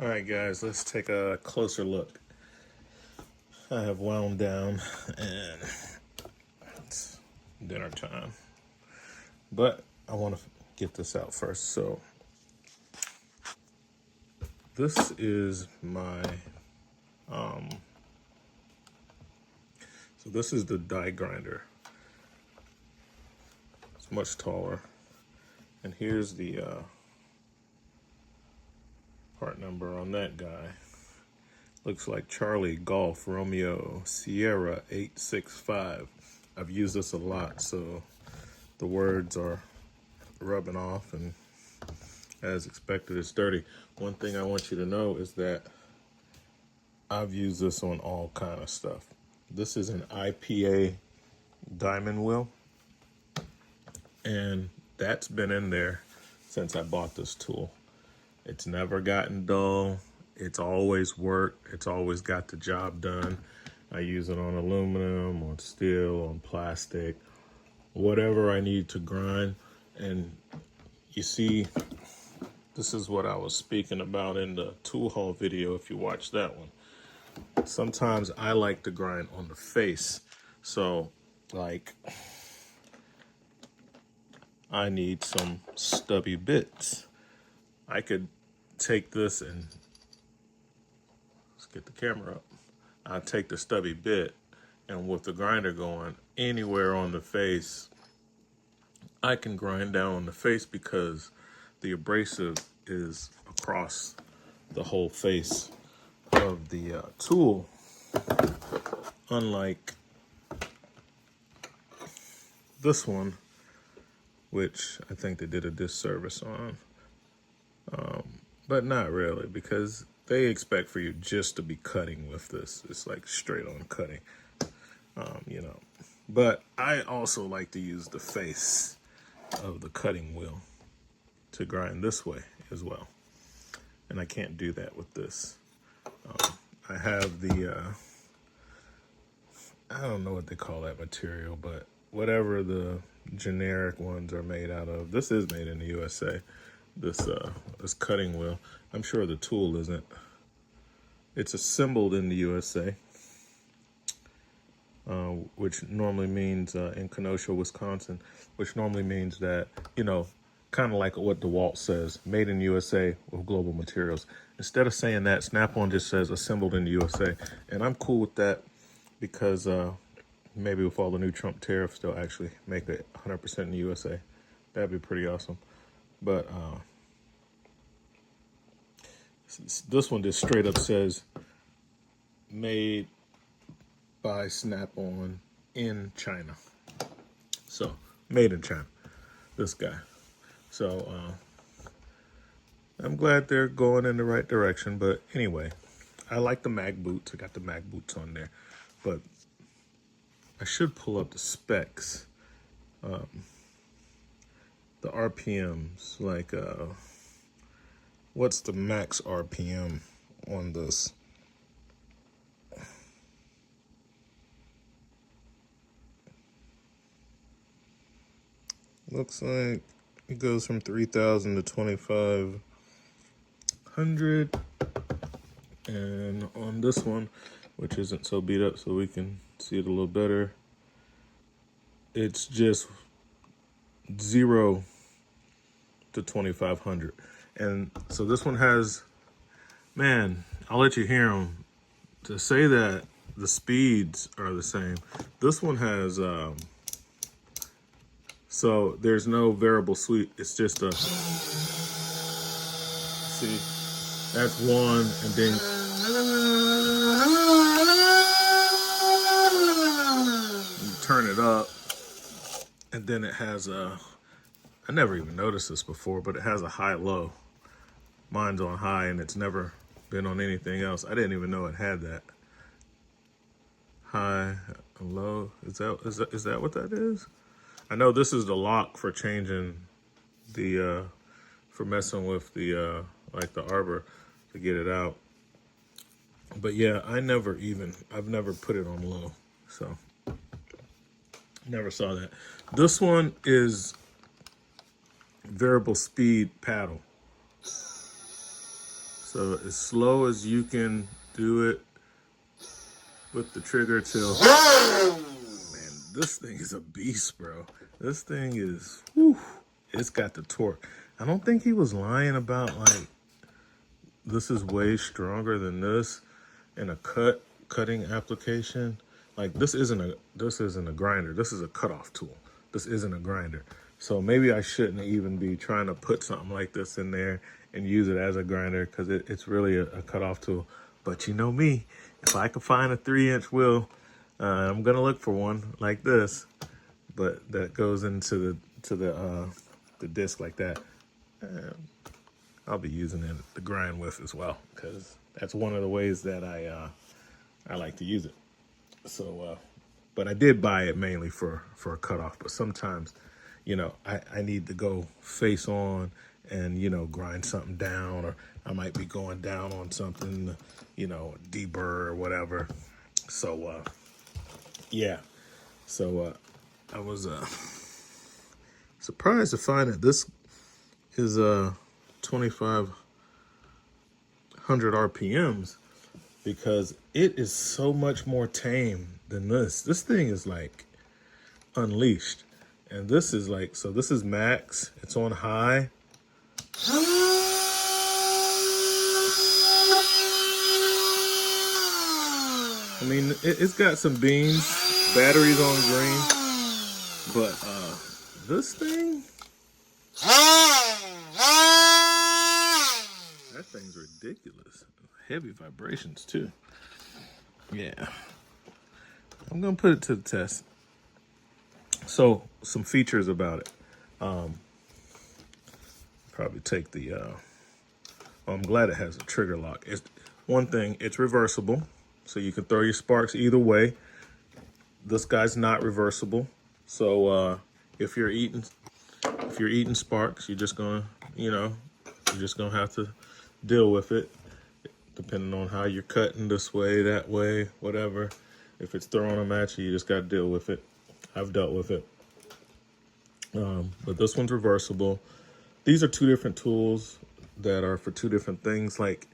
All right, guys, let's take a closer look. I have wound down and it's dinner time, but I want to get this out first. So this is my, so this is the die grinder. It's much taller. And here's the part number on that guy. Looks like Charlie Golf Romeo Sierra 865. I've used this a lot, so the words are rubbing off, and as expected, it's dirty. One thing I want you to know is that I've used this on all kind of stuff. This is an IPA diamond wheel, and that's been in there since I bought this tool. It's never gotten dull. It's always worked. It's always got the job done. I use it on aluminum, on steel, on plastic, whatever I need to grind. And you see, this is what I was speaking about in the tool haul video, if you watch that one. Sometimes I like to grind on the face. So, like, I need some stubby bits. I could take this and, let's get the camera up. I'll take the stubby bit, and with the grinder going anywhere on the face, I can grind down on the face because the abrasive is across the whole face of the tool, unlike this one, which I think they did a disservice on, but not really, because they expect for you just to be cutting with this. It's like straight on cutting, you know. But I also like to use the face of the cutting wheel to grind this way as well. And I can't do that with this. I have the, I don't know what they call that material, but whatever the generic ones are made out of. This is made in the USA. This cutting wheel. I'm sure the tool isn't. It's assembled in the USA, which normally means in Kenosha, Wisconsin, which normally means that, you know, kind of like what DeWalt says, made in USA with global materials. Instead of saying that, Snap-on just says assembled in the USA. And I'm cool with that because maybe with all the new Trump tariffs, they'll actually make it 100% in the USA. That'd be pretty awesome. But this one just straight up says made by Snap-on in China. So, made in China, this guy. So, I'm glad they're going in the right direction. But anyway, I like the mag boots. I got the mag boots on there. But I should pull up the specs. The RPMs, like, what's the max RPM on this? Looks like it goes from 3,000 to 2,500. And on this one, which isn't so beat up so we can see it a little better, it's just 0 to 2,500. And so this one has, man, I'll let you hear them. To say that the speeds are the same, this one has, so there's no variable sweep. It's just a, see, that's one, and then you turn it up, and then it has a, I never even noticed this before, but it has a high-low. Mine's on high, and it's never been on anything else. I didn't even know it had that. High and low. Is that what that is? I know this is the lock for changing the, for messing with the, like the arbor to get it out. But yeah, I've never put it on low. So, never saw that. This one is variable speed paddle. So as slow as you can do it with the trigger till, man, this thing is a beast, bro. This thing is, whew, it's got the torque. I don't think he was lying about like, this is way stronger than this in a cutting application. Like this isn't a grinder. This is a cutoff tool. This isn't a grinder. So maybe I shouldn't even be trying to put something like this in there and use it as a grinder, because it's really a cutoff tool. But you know me, if I can find a 3-inch wheel, I'm gonna look for one like this, but that goes into the disc like that. I'll be using it to grind with as well, because that's one of the ways that I like to use it. So, but I did buy it mainly for a cutoff. But sometimes, you know, I need to go face on and, you know, grind something down, or I might be going down on something, you know, deburr or whatever. So, yeah. So I was surprised to find that this is 2,500 RPMs, because it is so much more tame than this. This thing is like unleashed. And this is like, so this is max, it's on high. I mean, it's got some beans, batteries on green, but this thing, that thing's ridiculous. Heavy vibrations too. Yeah. I'm gonna put it to the test. So some features about it. Probably take the, I'm glad it has a trigger lock. It's one thing, it's reversible. So you can throw your sparks either way. This guy's not reversible. So if you're eating sparks, you're just gonna, you know, you're just gonna have to deal with it, depending on how you're cutting, this way, that way, whatever. If it's throwing them at you, you just gotta deal with it. I've dealt with it. But this one's reversible. These are two different tools that are for two different things. Like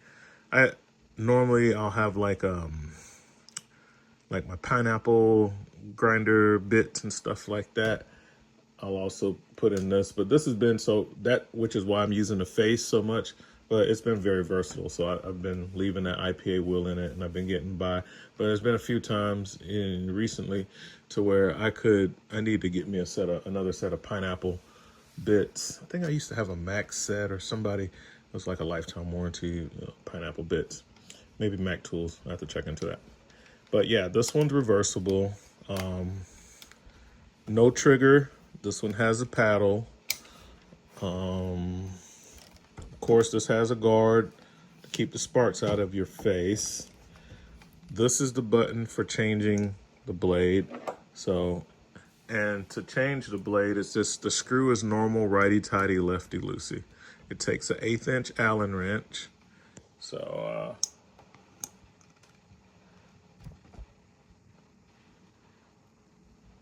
I'll have like my pineapple grinder bits and stuff like that. I'll also put in this, but this has been which is why I'm using the face so much, but it's been very versatile. So I've been leaving that IPA wheel in it, and I've been getting by. But there's been a few times recently to where I need to get me another set of pineapple bits. I think I used to have a Max set, or somebody, it was like a lifetime warranty, pineapple bits. Maybe Mac Tools, I have to check into that. But yeah, this one's reversible. No trigger. This one has a paddle. Of course, this has a guard to keep the sparks out of your face. This is the button for changing the blade. So, and to change the blade, it's just, the screw is normal, righty-tighty, lefty-loosey. It takes an 1/8" Allen wrench. So,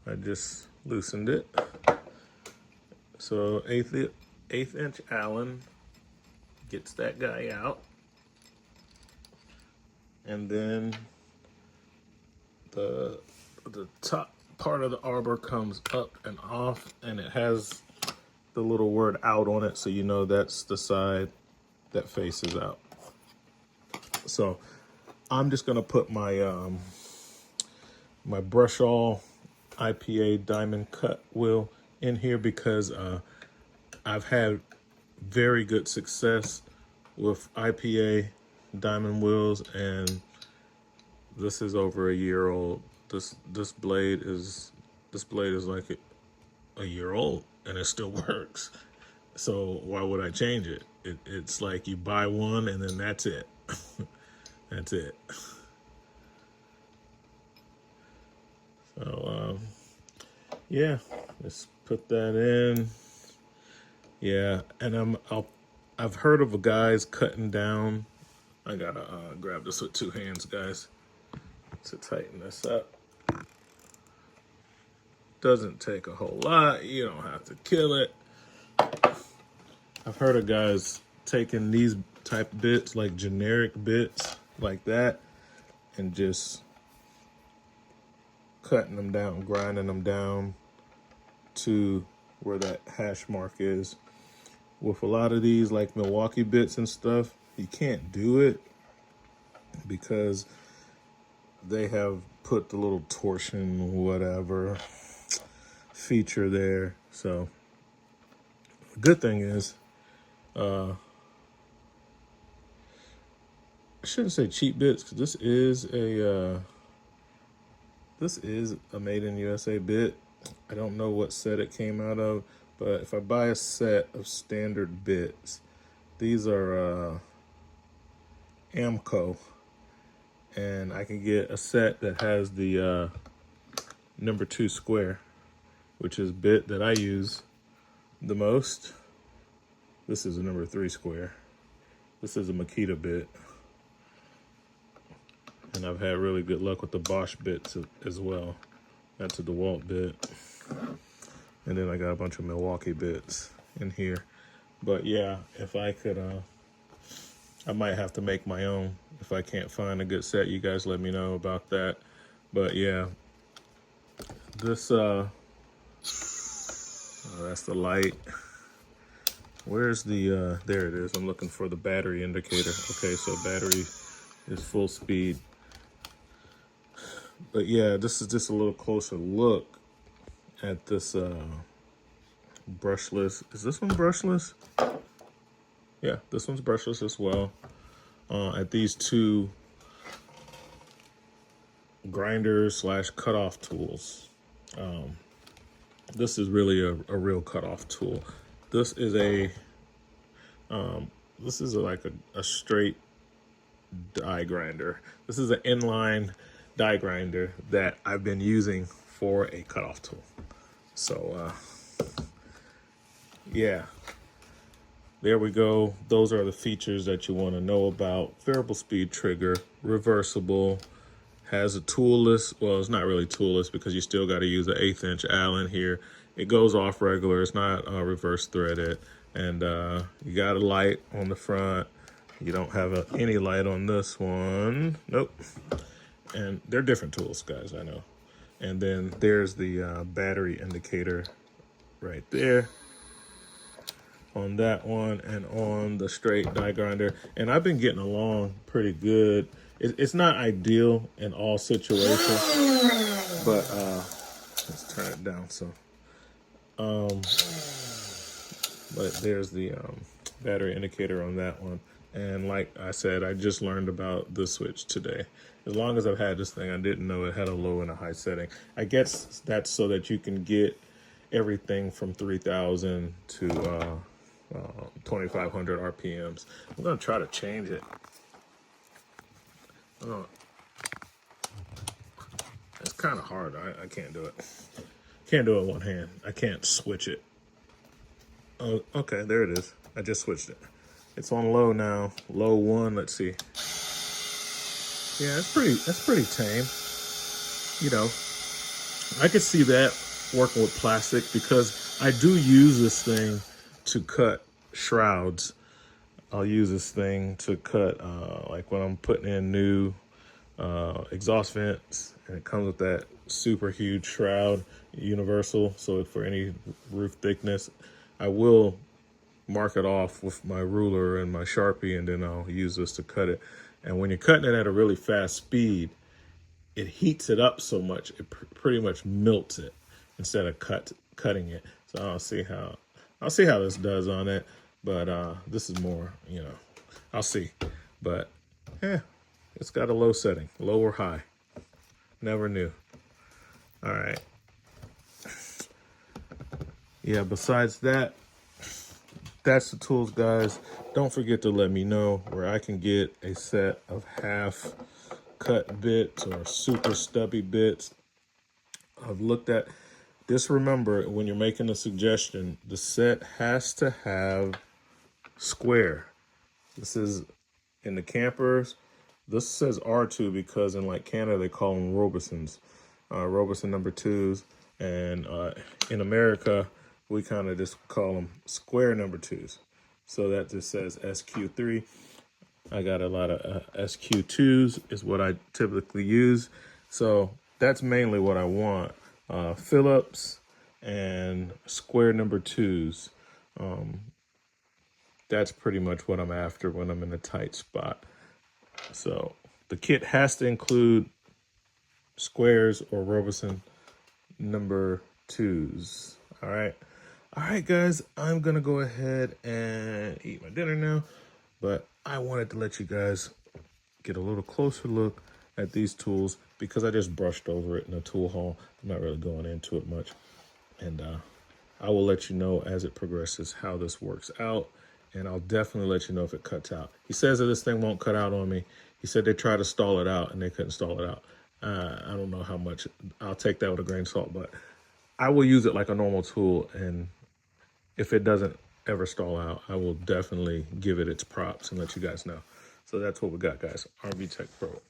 I just loosened it. So 1/8" Allen gets that guy out. And then the top part of the arbor comes up and off, and it has the little word "out" on it, so you know that's the side that faces out. So I'm just gonna put my my brush all IPA diamond cut wheel in here, because I've had very good success with IPA diamond wheels, and this is over a year old. This blade is like a year old, and it still works. So why would I change it? It's like you buy one and then that's it. That's it. So yeah, let's put that in. Yeah, and I've heard of guys cutting down. I gotta grab this with two hands, guys, to tighten this up. Doesn't take a whole lot. You don't have to kill it. I've heard of guys taking these type bits, like generic bits like that, and just cutting them down, grinding them down to where that hash mark is. With a lot of these like Milwaukee bits and stuff, you can't do it because they have put the little torsion whatever feature there. So the good thing is, I shouldn't say cheap bits, because this is a made in USA bit. I don't know what set it came out of, but if I buy a set of standard bits, these are Amco, and I can get a set that has the number 2 square, which is bit that I use the most. This is a number 3 square. This is a Makita bit. And I've had really good luck with the Bosch bits as well. That's a DeWalt bit. And then I got a bunch of Milwaukee bits in here. But yeah, if I could, I might have to make my own. If I can't find a good set, you guys let me know about that. But yeah, this, oh, that's the light. Where's the, there it is. I'm looking for the battery indicator. Okay, so battery is full speed. But yeah, this is just a little closer look at this brushless. Is this one brushless? Yeah, this one's brushless as well. At these two grinders slash cutoff tools. This is really a real cutoff tool. This is like a straight die grinder. This is an inline die grinder that I've been using for a cutoff tool. So yeah, there we go. Those are the features that you want to know about. Variable speed trigger, reversible, has a toolless. Well, it's not really toolless because you still got to use an 1/8 inch Allen here. It goes off regular. It's not reverse threaded. And you got a light on the front. You don't have any light on this one. Nope. And they're different tools, guys, I know. And then there's the battery indicator right there on that one and on the straight die grinder. And I've been getting along pretty good. It's not ideal in all situations, but let's turn it down. So, but there's the battery indicator on that one. And like I said, I just learned about the switch today. As long as I've had this thing, I didn't know it had a low and a high setting. I guess that's so that you can get everything from 3,000 to 2,500 RPMs. I'm gonna try to change it. It's kind of hard. I can't do it. Can't do it with one hand. I can't switch it. Oh, okay, there it is. I just switched it. It's on low now. Low 1. Let's see. Yeah, that's pretty tame. You know, I could see that working with plastic because I do use this thing to cut shrouds. I'll use this thing to cut, like when I'm putting in new exhaust vents, and it comes with that super huge shroud, universal. So for any roof thickness, I will mark it off with my ruler and my Sharpie, and then I'll use this to cut it. And when you're cutting it at a really fast speed, it heats it up so much, it pretty much melts it instead of cutting it. So I'll see how this does on it. But this is more, you know, I'll see. But yeah, it's got a low setting, low or high. Never knew. All right. Yeah, besides that, that's the tools, guys. Don't forget to let me know where I can get a set of half cut bits or super stubby bits. I've looked at this. Remember, when you're making a suggestion, the set has to have square. This is in the campers. This says R2 because in like Canada, they call them Robisons, Robison number 2s. And in America, we kind of just call them square number 2s. So that just says SQ3. I got a lot of SQ2s is what I typically use. So that's mainly what I want. Phillips and square number 2s. That's pretty much what I'm after when I'm in a tight spot. So the kit has to include squares or Robertson number 2s. All right. All right, guys, I'm going to go ahead and eat my dinner now. But I wanted to let you guys get a little closer look at these tools because I just brushed over it in a tool haul. I'm not really going into it much. And I will let you know as it progresses how this works out. And I'll definitely let you know if it cuts out. He says that this thing won't cut out on me. He said they tried to stall it out and they couldn't stall it out. I don't know how much. I'll take that with a grain of salt, but I will use it like a normal tool. And if it doesn't ever stall out, I will definitely give it its props and let you guys know. So that's what we got, guys. RV Tech Pro.